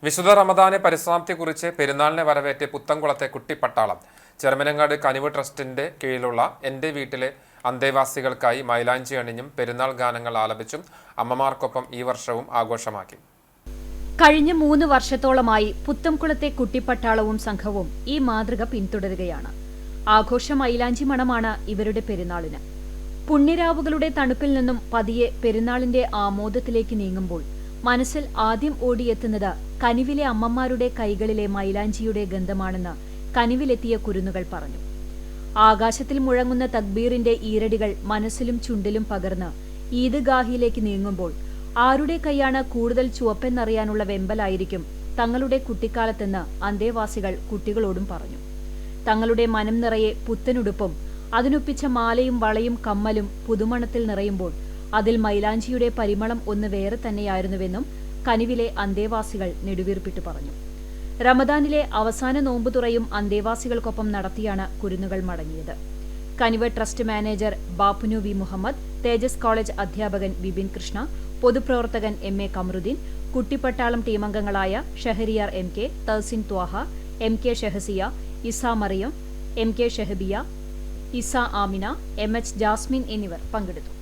വിശുദ്ധ റമദാനെ പരിസമാപ്തി കുറിച്ച് പെരുന്നാളിനെ വരവേറ്റ് പുത്തൻകുളത്തെ കുട്ടിപ്പട്ടാളം ചെറുമനങ്ങാട് കനിവ് ട്രസ്റ്റിന്റെ കീഴിലുള്ള എൻ്റെ വീട്ടിലെ അന്തേവാസികൾക്കായി മൈലാഞ്ചി അണിഞ്ഞും പെരുന്നാൾ ഗാനങ്ങൾ ആലപിച്ചും അമ്മമാർക്കൊപ്പം ഈ വർഷവും ആഘോഷമാക്കി. കഴിഞ്ഞ 3 വർഷത്തോളമായി പുത്തംകുളത്തെ കുട്ടിപ്പട്ടാളവും സംഘവും ഈ മാതൃക പിന്തുടരുകയാണ്. ആഘോഷ മൈലാഞ്ചി മണമാണ് ഇവരുടെ പെരുന്നാളിന്. പുണ്യരാവുകളുടെ തണുപ്പിൽ നിന്നും പതിയെ പെരുന്നാളിന്റെ ആമോദത്തിലേക്ക് നീങ്ങുമ്പോൾ മനസ്സിൽ ആദ്യം ഓടിയെത്തുന്നത് കനിവിലെ അമ്മമാരുടെ കൈകളിലെ മൈലാഞ്ചിയുടെ ഗന്ധമാണെന്ന് കനിവിലെത്തിയ കുരുന്നുകൾ പറഞ്ഞു. ആകാശത്തിൽ മുഴങ്ങുന്ന തക്ബീറിന്റെ ഈരടികൾ മനസ്സിലും ചുണ്ടിലും പകർന്ന് ഈദ്ഗാഹിലേക്ക് നീങ്ങുമ്പോൾ ആരുടെ കൈയാണ് കൂടുതൽ ചുവപ്പെന്നറിയാനുള്ള വെമ്പലായിരിക്കും തങ്ങളുടെ കുട്ടിക്കാലത്തെന്ന് അന്തേവാസികൾ കുട്ടികളോടും പറഞ്ഞു. തങ്ങളുടെ മനം നിറയെ പുത്തനുടുപ്പും അതിനൊപ്പിച്ച മാലയും വളയും കമ്മലും പുതുമണത്തിൽ നിറയുമ്പോൾ അതിൽ മൈലാഞ്ചിയുടെ പരിമളം ഒന്ന് വേറെ തന്നെയായിരുന്നുവെന്നും കനിവിലെ അന്തേവാസികൾ നെടുവീർപ്പിട്ട് പറഞ്ഞു. റമദാനിലെ അവസാന നോമ്പുതുറയും അന്തേവാസികൾക്കൊപ്പം നടത്തിയാണ് കുരുന്നുകൾ മടങ്ങിയത്. കനിവ് ട്രസ്റ്റ് മാനേജർ ബാപ്പുനു വി മുഹമ്മദ്, തേജസ് കോളേജ് അധ്യാപകൻ ബിബിൻ കൃഷ്ണ, പൊതുപ്രവർത്തകൻ MA. Kamaruddin, കുട്ടിപ്പട്ടാളം ടീമംഗങ്ങളായ Shaharyar MK, Tahsin Thwaha, MK. Shahasiya, Isa Mariyam, MK. ഷഹബിയ, Isa Amina, എം.എച്ച്. Jasmine എന്നിവർ പങ്കെടുത്തു.